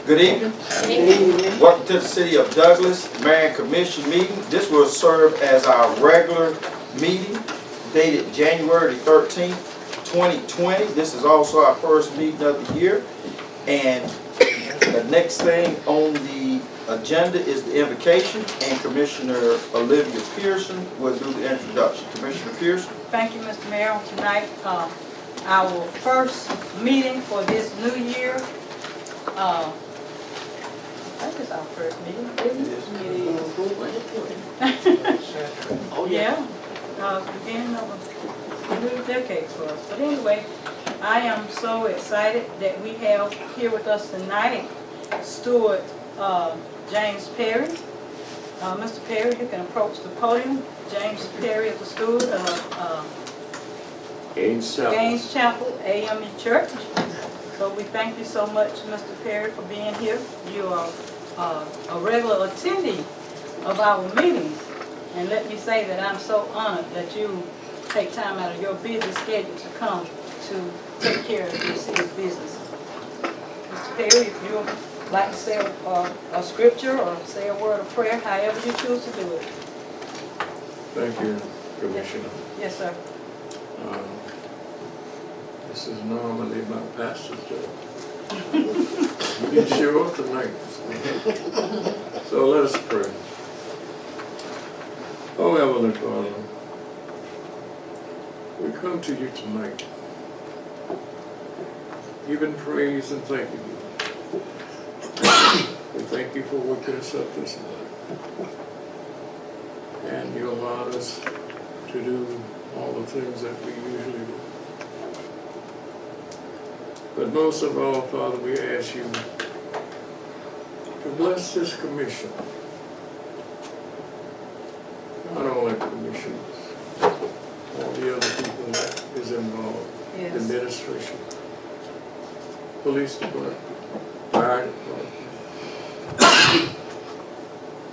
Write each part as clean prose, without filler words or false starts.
Good evening. Welcome to the City of Douglas Mayor and Commission meeting. This will serve as our regular meeting dated January 13th, 2020. This is also our first meeting of the year. And the next thing on the agenda is the invocation, and Commissioner Olivia Pearson will do the introduction. Commissioner Pearson. Thank you, Mr. Mayor. Tonight, our first meeting for this new year. That is our first meeting, isn't it? Oh, yeah. Yeah, beginning of a new decade for us. But anyway, I am so excited that we have here with us tonight Steward James Perry. Mr. Perry, you can approach the podium. James Perry is the steward of Gaines Chapel AME Church. So we thank you so much, Mr. Perry, for being here. You are a regular attendee of our meetings. And let me say that I'm so honored that you take time out of your busy schedule to come to take care of your city's business. Mr. Perry, if you would like to say a scripture or say a word of prayer, however you choose to do it. Thank you, Commissioner. Yes, sir. This is normally my pastor's job. He didn't show up tonight. So let us pray. Oh, Heavenly Father, we come to you tonight, giving praise and thanking you. We thank you for waking us up this morning. And you allowed us to do all the things that we usually do. But most of all, Father, we ask you to bless this commission. Not only commissioners, all the other people that is involved, Yes. administration, police department, fire department.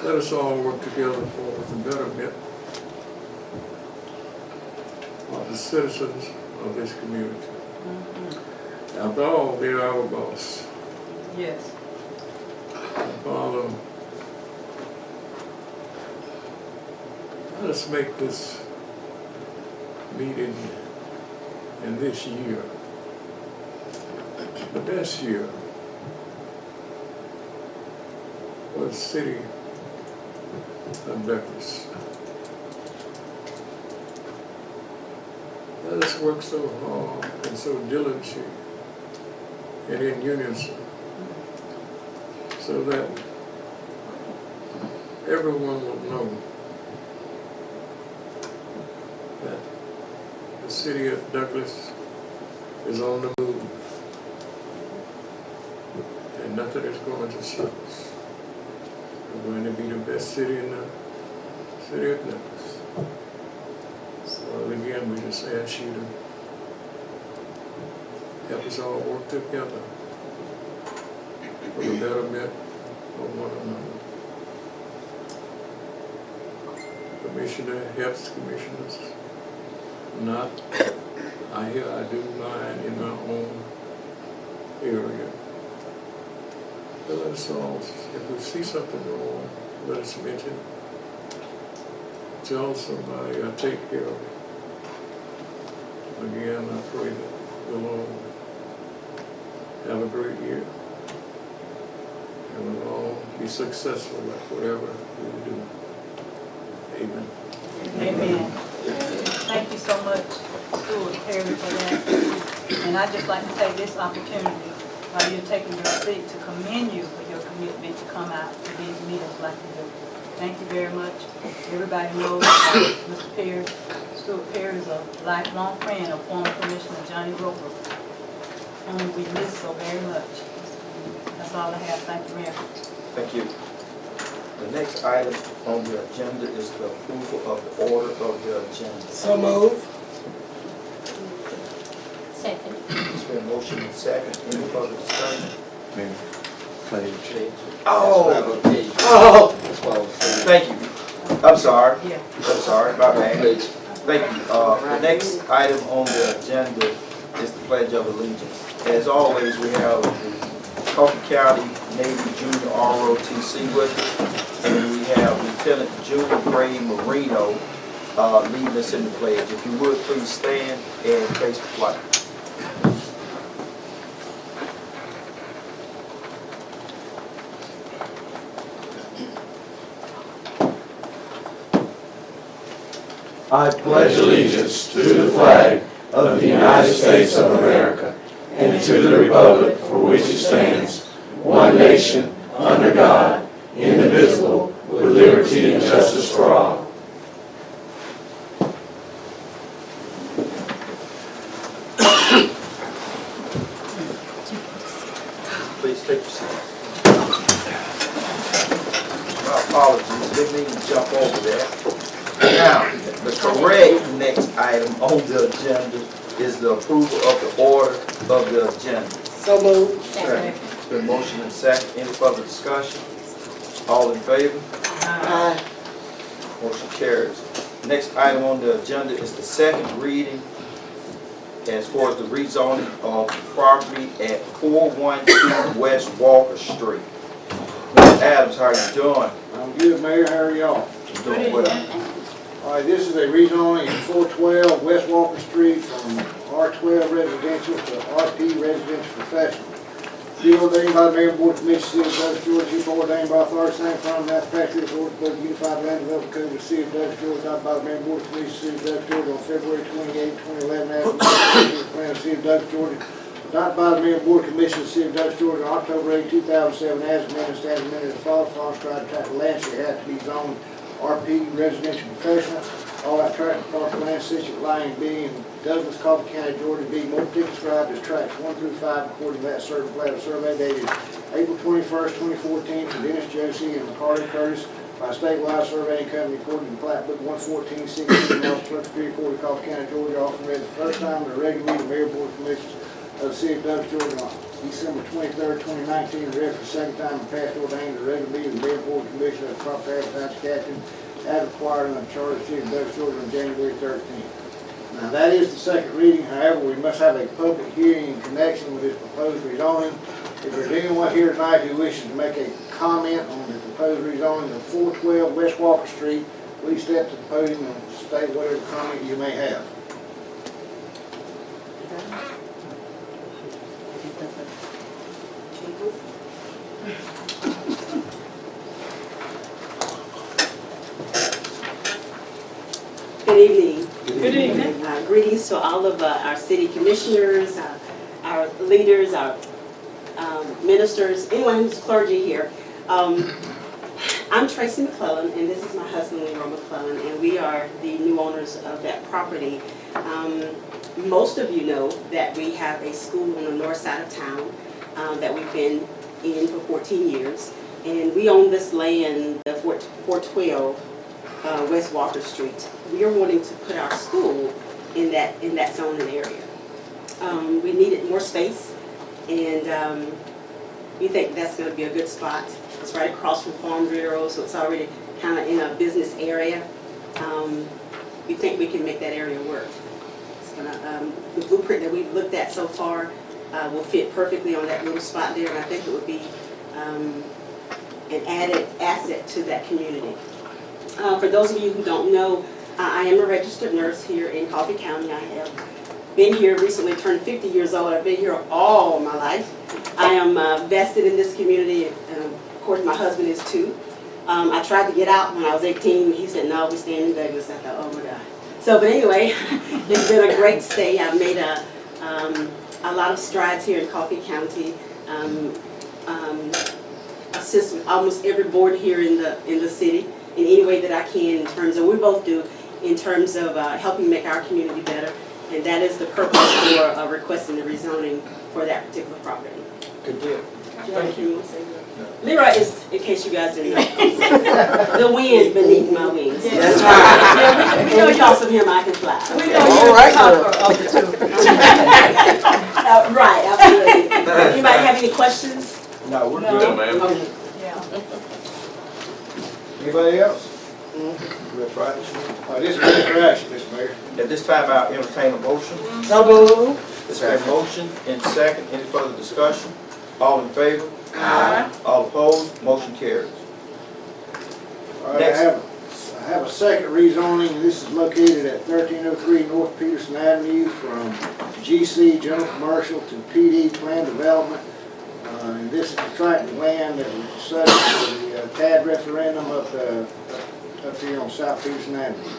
Let us all work together for the betterment of the citizens of this community. After all, they're our boss. Yes. Father, let us make this meeting in this year the best year for the city of Douglas. Let us work so hard and so diligently and in unison so that everyone will know that the city of Douglas is on the move and nothing is going to stop us. We're going to be the best city in the city of Douglas. So again, we just ask you to help us all work together for the betterment of one another. Commissioner helps commissioners. Not, I do mine in my own area. But let us all, if we see something wrong, let us mention it. Tell somebody, I'll take care of it. Again, I pray that the Lord have a great year. And we'll all be successful at whatever we do. Amen. Amen. Thank you so much, Steward Perry, for that. And I'd just like to take this opportunity while you're taking your seat to commend you for your commitment to come out to these meetings like you do. Thank you very much. Everybody knows Mr. Perry, Steward Perry is a lifelong friend of former Commissioner Johnny Roper, whom we miss so very much. That's all I have. Thank you, Mayor. Thank you. The next item on the agenda is the approval of the order of the agenda. So move. Second. It's been motion and second. Any further discussion? Oh. Oh, thank you. I'm sorry. Yeah. I'm sorry, my bad. Thank you. The next item on the agenda is the Pledge of Allegiance. As always, we have the Coffee County Navy Junior ROTC with us. And we have Lieutenant Junior Gray Marino leading us in the pledge. If you would, please stand and face the flag. I pledge allegiance to the flag of the United States of America and to the republic for which it stands, one nation, under God, indivisible, with liberty and justice for all. Please take your seat. My apologies, didn't mean to jump over that. Now, the correct next item on the agenda is the approval of the order of the agenda. So moved. Second. It's been motion and second. Any further discussion? All in favor? Aye. Motion carries. Next item on the agenda is the second reading as far as the rezoning of property at 412 West Walker Street. Mr. Adams, how you doing? I'm good, Mayor. How are y'all? You doing well? All right, this is a rezoning at 412 West Walker Street from R12 residential to RP residential professional. Be ordained by the Mayor and Board of Commissioners, City of Douglas, Georgia. Be ordained by authority signed from and after passage of this order, the Unified Land Development Code of the City of Douglas, Georgia, adopted by the Mayor and Board of Commissioners, City of Douglas, Georgia, on February 28, 2011, as the plan of the City of Douglas, Georgia. Adopted by the Mayor and Board of Commissioners, City of Douglas, Georgia, on October 8, 2007, as amended, stands amended as follows: Stride tract of land shall have to be zoned RP residential professional. All that tract of parcel land situated lying B in Douglas, Coffee County, Georgia, be more particularly described as tracts 1 through 5 according to that certain plat of survey dated April 21st, 2014 from Dennis Josie and McCarty Curtis by Statewide Surveying Company according to Plat Book 114-16, North Clerk Street, Coffee County, Georgia, often read the first time in a regular meeting of the Mayor Board of Commissioners of the City of Douglas, Georgia on December 23rd, 2019, and read for the second time and passed ordained the regular meeting of the Mayor Board of Commissioners of proper advertised caption as required in the Charter of the City of Douglas, Georgia on January 13th. Now that is the second reading, however, we must have a public hearing in connection with this proposed rezoning. If there's anyone here tonight who wishes to make a comment on the proposed rezoning of 412 West Walker Street, please step to the podium and state whatever comment you may have. Good evening. Good evening. Greetings to all of our city commissioners, our leaders, our ministers, anyone who's clergy here. I'm Tracy McClellan, and this is my husband, Leroy McClellan, and we are the new owners of that property. Most of you know that we have a school on the north side of town that we've been in for 14 years, and we own this land, the 412 West Walker Street. We are wanting to put our school in that zone and area. We needed more space, and we think that's going to be a good spot. It's right across from Farm Bureau, so it's already kind of in a business area. We think we can make that area work. It's gonna, the blueprint that we've looked at so far will fit perfectly on that little spot there, and I think it would be an added asset to that community. For those of you who don't know, I am a registered nurse here in Coffee County. I have been here recently, turned 50 years old. I've been here all my life. I am vested in this community, and of course my husband is too. I tried to get out when I was 18. He said, no, we're staying in Douglas. I thought, oh my God. So, but anyway, it's been a great stay. I've made a lot of strides here in Coffee County. Assist with almost every board here in the city in any way that I can, in terms of, we both do, in terms of helping make our community better. And that is the purpose for requesting the rezoning for that particular property. Good deal. Thank you. Leroy is, in case you guys didn't know, the wind beneath my wings. That's right. Yeah, we know because of him I can fly. We know you're the talker of the two. Right, absolutely. Anybody have any questions? No, we're No. good. Okay. Yeah. Anybody else? We're Friday. This is ready for action, Mr. Mayor. At this time, I'll entertain a motion. So moved. It's been motion and second. Any further discussion? All in favor? Aye. All opposed, motion carries. All right, Next. I have a second rezoning, and this is located at 1303 North Peterson Avenue from GC General Commercial to PD Plan Development. And this is the tract of land that was subject to the TAD referendum up here on South Peterson Avenue.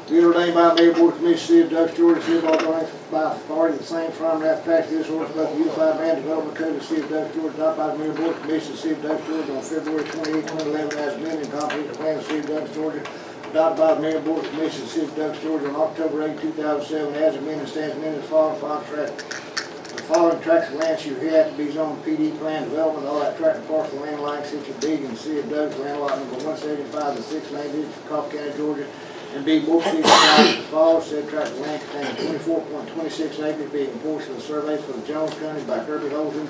Be ordained by the Mayor Board of Commissioners, City of Douglas, Georgia, City of Alabama, by authority of the same firm, and after practice, this ordinance about the Unified Land Development Code of the City of Douglas, Georgia, adopted by the Mayor Board of Commissioners, City of Douglas, Georgia, on February 28, 2011, as amended, and comprehensive plan of the City of Douglas, Georgia, adopted by the Mayor Board of Commissioners, City of Douglas, Georgia, on October 8, 2007, as amended, stands amended as follows. The following tracts of land shall hereafter be zoned PD Plan Development. All that tract and parcel land lying situated in the City of Douglas, land lot number 175, the 6th Main District of Coffee County, Georgia, and be more specified as follows. Said tract of land containing 24.26 acres being a portion of the survey for the Jones County by Kirby Holton,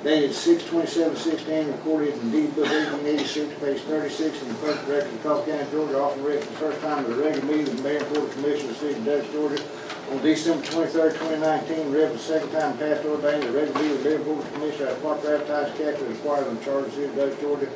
dated 6/27/16, recorded in deed book 1886, page 36, in the public record of Coffee County, Georgia, often read for the first time at a regular meeting of the Mayor and Board of Commissioners of the City of Douglas, Georgia, on December 23, 2019, read for the second time passed ordained the regular meeting of the Mayor and Board of Commissioners at proper advertised character required on the charter of the City of Douglas, Georgia,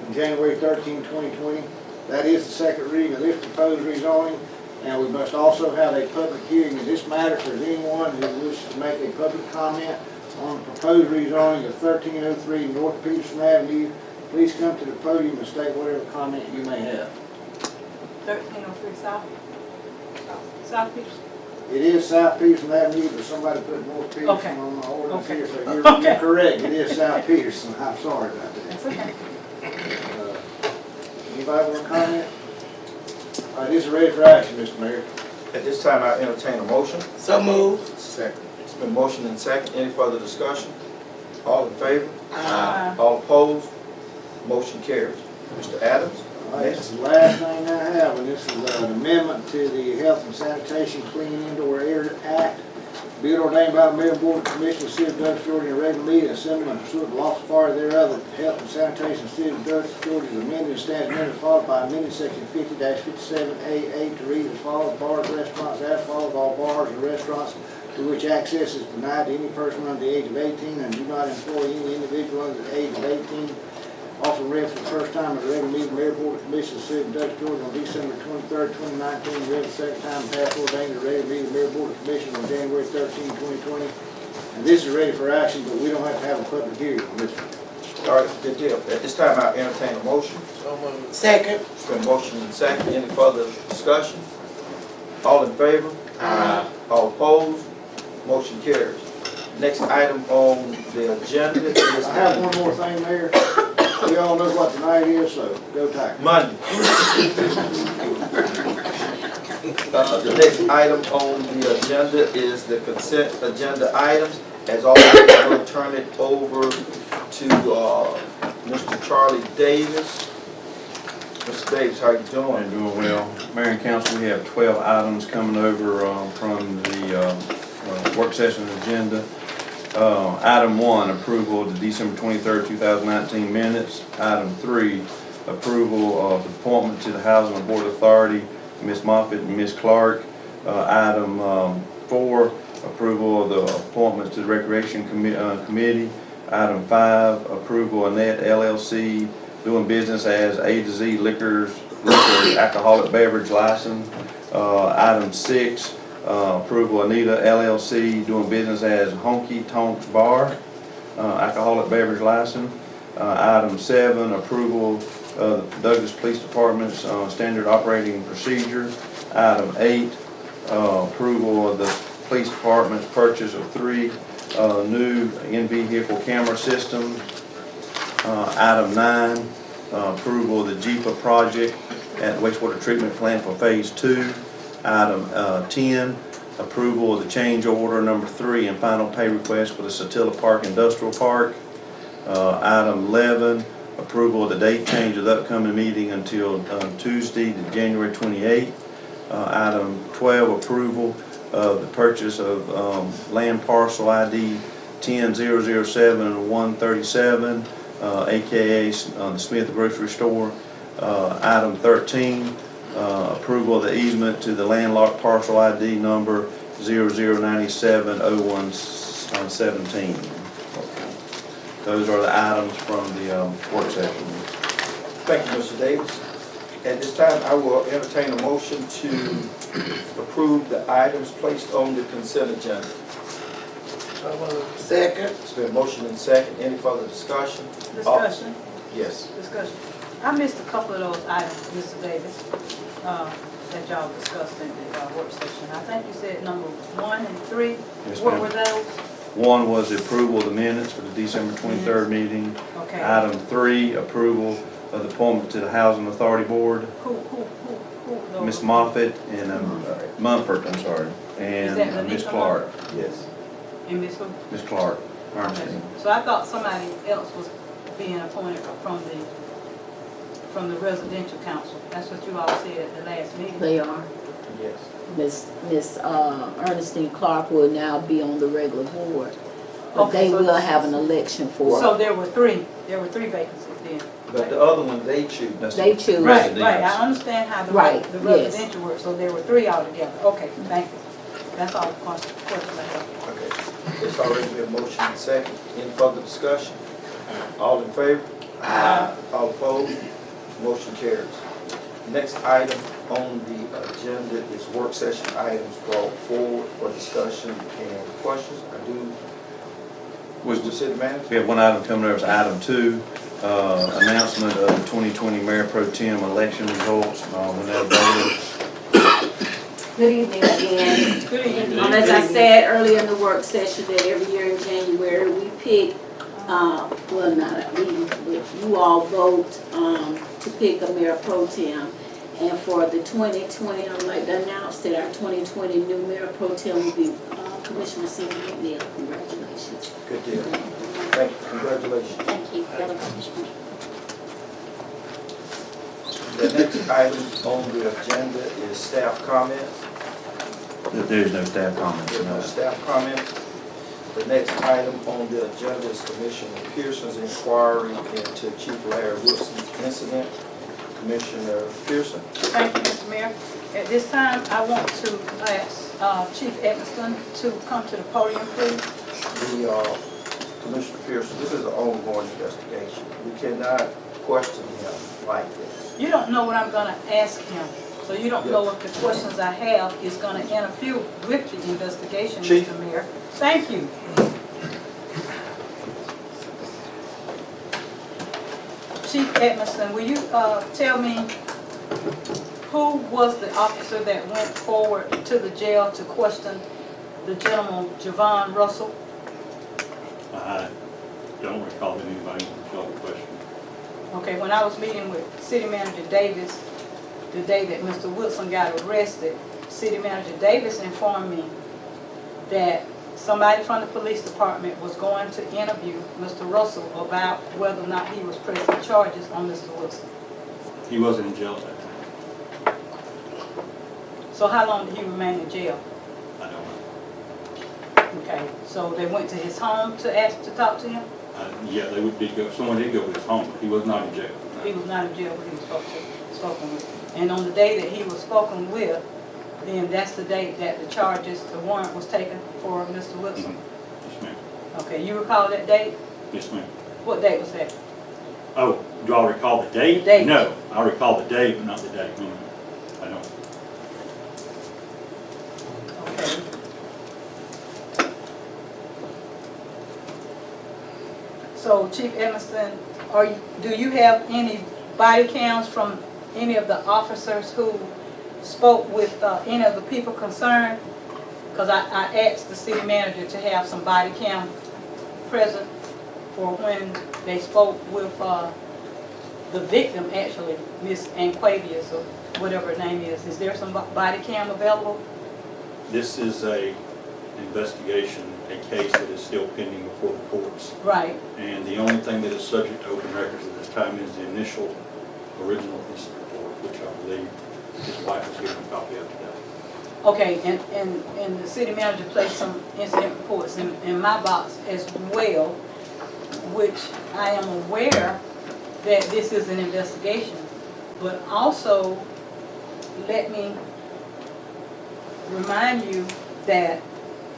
on January 13, 2020. That is the second reading of this proposed rezoning, and we must also have a public hearing in this matter for anyone who wishes to make a public comment on the proposed rezoning of 1303 North Peterson Avenue. Please come to the podium and state whatever comment you may have. 1303 South. South Peterson. It is South Peterson Avenue, but somebody put North Peterson Okay. on the ordinance Okay. here, so you're correct. It is South Peterson. I'm sorry about that. That's okay. Anybody want to comment? All right, this is ready for action, Mr. Mayor. At this time, I entertain a motion. So moved. Second. It's been motioned and second. Any further discussion? All in favor? Aye. All opposed? Motion carries. Mr. Adams? All right, this is the last thing I have, and this is an amendment to the Health and Sanitation Clean Indoor Air Act. Be it ordained by the Mayor and Board of Commissioners of the City of Douglas, Georgia, in a regular meeting, assembly, and pursuant to lawful part thereof, that the Health and Sanitation of the City of Douglas, Georgia is amended and stands amended as follows by amending section 50-57AA to read as follows: bars, restaurants, as follows: all bars and restaurants to which access is denied to any person under the age of 18 and do not employ any individual under the age of 18. Also read for the first time at a regular meeting of the Mayor Board of Commissioners of the City of Douglas, Georgia, on December 23, 2019. Read the second time and passed ordained at a regular meeting of the Mayor Board of Commissioners on January 13, 2020. And this is ready for action, but we don't have to have a public hearing on this one. All right, good deal. At this time, I entertain a motion. Second. It's been motioned and second. Any further discussion? All in favor? Aye. All opposed? Motion carries. Next item on the agenda is I have one more thing, Mayor. We all know what tonight is, so go Tigers. Monday. The next item on the agenda is the consent agenda items. As always, I'm going to turn it over to Mr. Charlie Davis. Mr. Davis, how you doing? I'm doing well. Mayor and Council, we have 12 items coming over from the work session agenda. Item 1, approval of the December 23rd, 2019 minutes. Item 3, approval of appointment to the Housing Board Authority, Ms. Moffitt and Ms. Clark. Item 4, approval of the appointments to the Recreation Committee. Item 5, approval of Net LLC doing business as A to Z liquor alcoholic beverage license. Item 6, approval Anita LLC doing business as Honky Tonks Bar, alcoholic beverage license. Item 7, approval of the Douglas Police Department's standard operating procedure. Item 8, approval of the Police Department's purchase of 3 new in-vehicle camera systems. Item 9, approval of the JEPA project at wastewater treatment plant for Phase 2. Item 10, approval of the change order number 3 and final pay request for the Satilla Park Industrial Park. Item 11, approval of the date change of the upcoming meeting until Tuesday, January 28th. Item 12, approval of the purchase of land parcel ID 10-007-137, aka the Smith Grocery Store. Item 13, approval of the easement to the landlocked parcel ID number 00970117. Those are the items from the work session. Thank you, Mr. Davis. At this time, I will entertain a motion to approve the items placed on the consent agenda. Second. It's been motion and second. Any further discussion? Discussion, Yes. discussion. I missed a couple of those items, Mr. Davis, that y'all discussed in the work session. I think you said number 1 and 3. Yes, What ma'am. were those? One was the approval of the minutes for the December 23rd meeting. Okay. Item 3, approval of the appointment to the Housing Authority Board. Who? those Ms. were? Moffett and, Mumford, I'm sorry, Is that and Ms. Lanika Clark. Yes, And Ms. Who? Ms. Clark, Okay. Ernestine. So I thought somebody else was being appointed from the residential council. That's what you all said at the last meeting. They are. Yes. Miss Ernestine Clark will now be on the regular board. But Okay, they so will this- have an election for So her. there were three vacancies then. But the other one, they choose. That's They the choose. Right, residents. right, I understand how Right, the yes. residential works, so there were 3 altogether. Okay, thank you. That's all the question I have. Okay. It's already been motion and second. Any further discussion? All in favor? All opposed? Motion carries. Next item on the agenda is work session items brought forward for discussion and questions. I do, Mr. City Manager? We have one item coming over, it's item 2, announcement of the 2020 Mayor Pro Tem election results. When that voted, Good evening again. Good evening. As I said earlier in the work session, that every year in January, we pick, well, not we, but you all vote to pick a mayor pro tem. And for the 2020, I'd like to announce that our 2020 new mayor pro tem will be Commissioner Cindy McNeil. Congratulations. Good deal. Thank you. Congratulations. Thank you. The next item on the agenda is staff comments. there is no staff comments. There's no No. staff comments. The next item on the agenda is Commissioner Pearson's inquiry into Chief Larry Wilson's incident. Commissioner Pearson. Thank you, Mr. Mayor. At this time, I want to ask Chief Edmiston to come to the podium, please. Commissioner Pearson, this is an ongoing investigation. We cannot question him like this. You don't know what I'm gonna ask him, so you don't know if the questions I have is gonna interfere with the investigation, Chief. Mr. Mayor. Thank you. Chief Edmiston, will you tell me who was the officer that went forward to the jail to question the gentleman, Javon Russell? I don't recall anybody called the question. Okay, when I was meeting with City Manager Davis the day that Mr. Wilson got arrested, City Manager Davis informed me that somebody from the police department was going to interview Mr. Russell about whether or not he was pressing charges on Mr. Wilson. He wasn't in jail at that time. So how long did he remain in jail? I don't know. Okay, so they went to his home to ask to talk to him? Yeah, did go, someone did go to his home, but he was not in jail. He was not in jail when he was spoken with. And on the day that he was spoken with, then that's the date that the warrant was taken for Mr. Wilson. Yes, ma'am. Okay, you recall that date? Yes, ma'am. What date was that? Oh, do I recall the date? Date. No, I recall the date, but not the date. No, I don't. Okay. So Chief Edmiston, do you have any body cams from any of the officers who spoke with any of the people concerned? Because I asked the city manager to have some body cam present for when they spoke with the victim, actually, Miss Anquavius, or whatever her name is. Is there some body cam available? This is a investigation, a case that is still pending before the courts. Right. And the only thing that is subject to open records at this time is the initial original incident report, which I believe his wife was given a copy of today. Okay, and the city manager placed some incident reports in my box as well, which I am aware that this is an investigation. But also, let me remind you that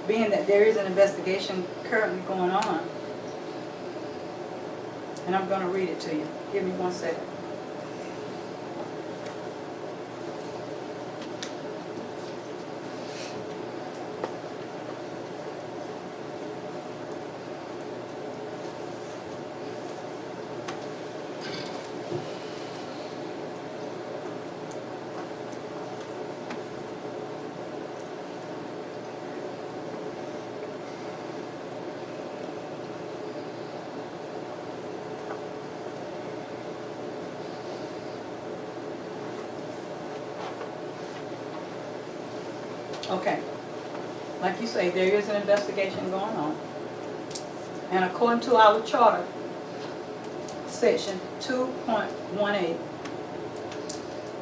being that there is an investigation currently going on, and I'm gonna read it to you. Give me 1 second. Okay. Like you say, there is an investigation going on. And according to our charter, section 2.18,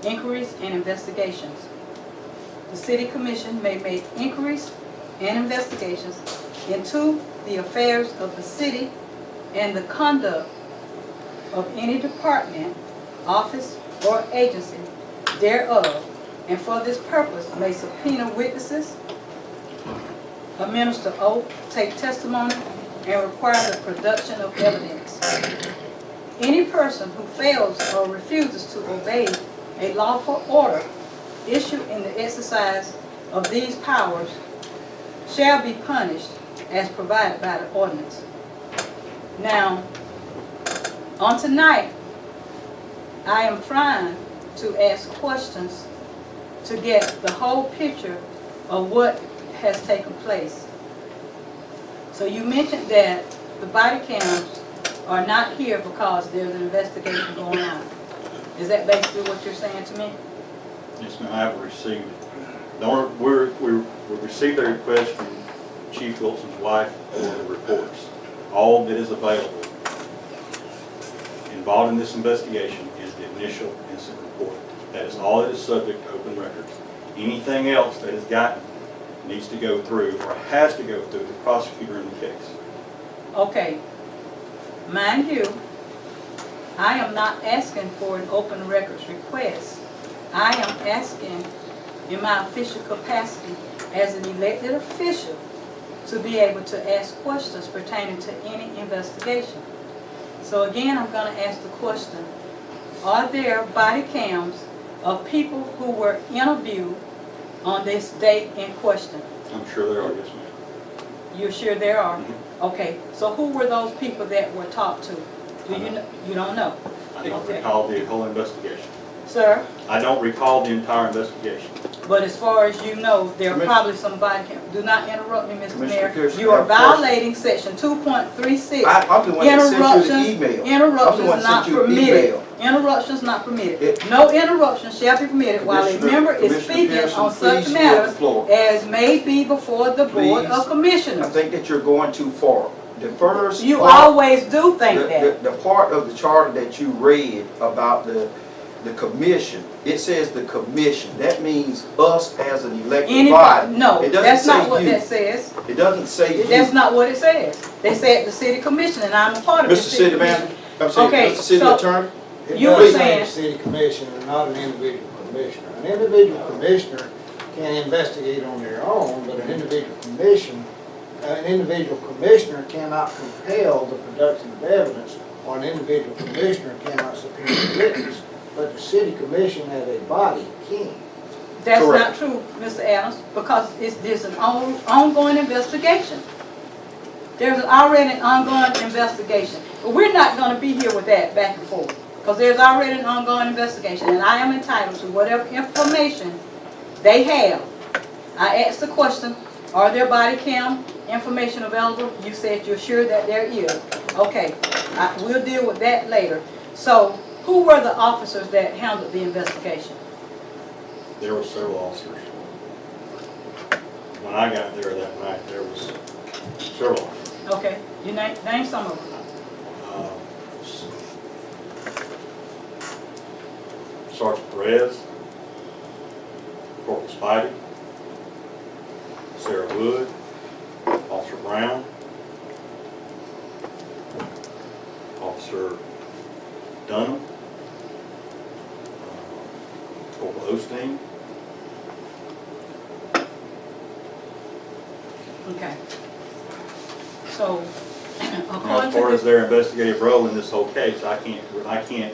inquiries and investigations. The city commission may make inquiries and investigations into the affairs of the city and the conduct of any department, office, or agency thereof, and for this purpose may subpoena witnesses, administer oath, take testimony, and require the production of evidence. Any person who fails or refuses to obey a lawful order issued in the exercise of these powers shall be punished as provided by the ordinance. Now, on tonight, I am trying to ask questions to get the whole picture of what has taken place. So you mentioned that the body cams are not here because there's an investigation going on. Is that basically what you're saying to me? Yes, ma'am, I have received it. We received a request from Chief Wilson's wife for the reports. All that is available involved in this investigation is the initial incident report. That is all that is subject to open records. Anything else that is gotten needs to go through, or has to go through, the prosecutor in the case. Okay. Mind you, I am not asking for an open records request. I am asking in my official capacity as an elected official to be able to ask questions pertaining to any investigation. So again, I'm going to ask the question, are there body cams of people who were interviewed on this date in question? I'm sure there are, yes, ma'am. You're sure there are? Okay, so who were those people that were talked to? Do you know? You don't know? I don't Okay. recall the whole investigation. Sir, I don't recall the entire investigation. but as far as you know, there are Commissioner- probably some body cam. Do not interrupt me, Mr. Commissioner Mayor. Pearson, You I are have a question. violating section 2.36. I'm the one that sent you the Interruptions, email. I'm the interruptions one are that not sent you the permitted. email. Interruptions not permitted. It- No interruption shall be permitted while a Commissioner- member is Commissioner speaking Pearson, on such please yield the matters floor. as may be before the Board Please. of I Commissioners. think that you're going too far. The first You part- always do think that. The part of the charter that you read about the commission, it says the commission. That means us as an elected Anybody, body. no, It doesn't that's not say what you. that says. It doesn't say you. That's not what it says. They said the city commission, and I'm a part of the Mr. city City Manager, commission. I'm saying, Okay, Mr. City so- Attorney. It You were does say saying- the city commissioner, not an individual commissioner. An individual commissioner can investigate on their own, but an individual commissioner cannot compel the production of evidence, or an individual commissioner cannot subpoena a witness, but the city commission as a body can. That's not Correct. true, Mr. Adams, because there's an ongoing investigation. There's already an ongoing investigation. But we're not gonna be here with that back and forth, because there's already an ongoing investigation, and I am entitled to whatever information they have. I asked the question, are there body cam information available? You said you're sure that there is. Okay, we'll deal with that later. So, who were the officers that handled the investigation? There were several officers. When I got there that night, there was several officers. Okay, you name some of them. Sergeant Perez, Corporal Spidey, Sarah Wood, Officer Brown, Officer Dunham, Corporal Osteen. Okay. So, Now, According as far to as this, their investigative role in this whole case, I can't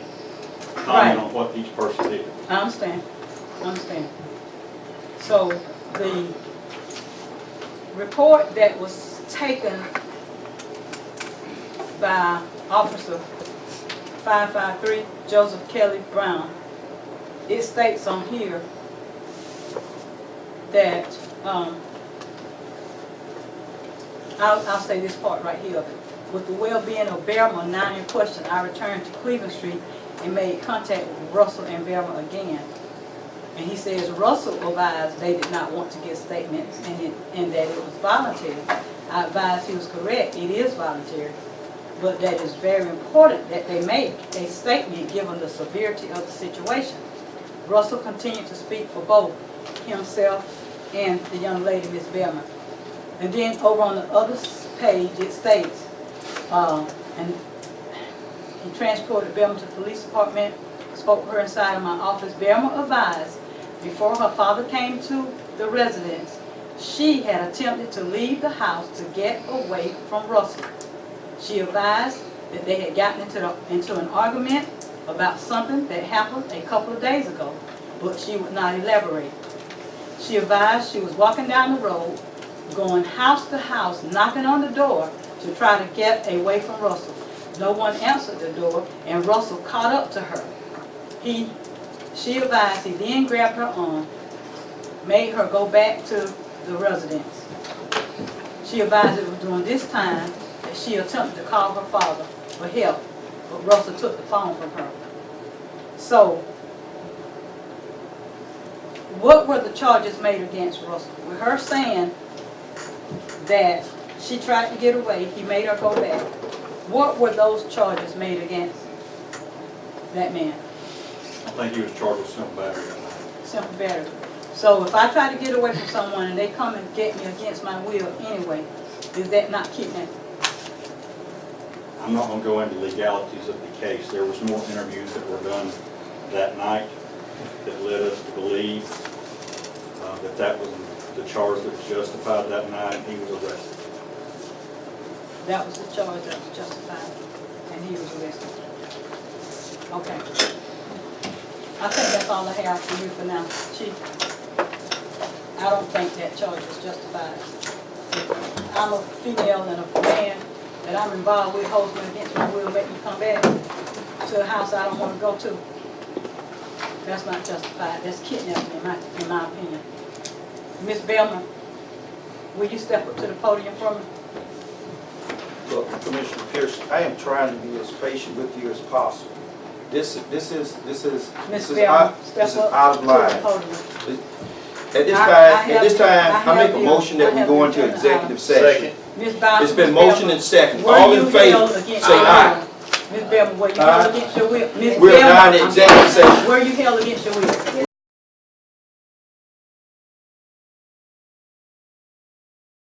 comment on what each person did. I understand. So the report that was taken by Officer 553 Joseph Kelly Brown, it states on here that, I'll say this part right here. With the well-being of Bearman now in question, I returned to Cleveland Street and made contact with Russell and Bearman again. And he says Russell advised they did not want to give statements and that it was voluntary. I advised he was correct, it is voluntary. But that it's very important that they make a statement given the severity of the situation. Russell continued to speak for both himself and the young lady, Miss Bearman. And then over on the other page, it states, and he transported Bearman to the police department, spoke to her inside of my office. Bearman advised, before her father came to the residence, she had attempted to leave the house to get away from Russell. She advised that they had gotten into an argument about something that happened a couple of days ago, but she would not elaborate. She advised she was walking down the road, going house to house, knocking on the door to try to get away from Russell. No one answered the door, and Russell caught up to her. She advised he then grabbed her arm, made her go back to the residence. She advised it was during this time that she attempted to call her father for help, but Russell took the phone from her. So, what were the charges made against Russell? With her saying that she tried to get away, he made her go back. What were those charges made against that man? I think he was charged with simple battery that night. Simple battery. So if I try to get away from someone and they come and get me against my will anyway, is that not kidnapping? I'm not going to go into legalities of the case. There was more interviews that were done that night that led us to believe that was the charge that was justified that night, and he was arrested. That was the charge that was justified, and he was arrested. Okay. I think that's all I have for you for now, Chief. I don't think that charge was justified. If I'm a female and a man that I'm involved with holds me against my will, make me come back to a house I don't want to go to. That's not justified. That's kidnapping in my opinion. Miss Bellman, will you step up to the podium for me? Look, Commissioner Pearson, I am trying to be as patient with you as possible. This is Miss out Bellman, step up of to the line. podium. At this time, I make a motion that we go into executive session. Miss Bowden, It's been motioned and seconded. were All you in favor, held against say your aye. will? Miss Bellman, were you held against your will? Miss We're Bellman, now in I'm executive sorry. session. Were you held against your will?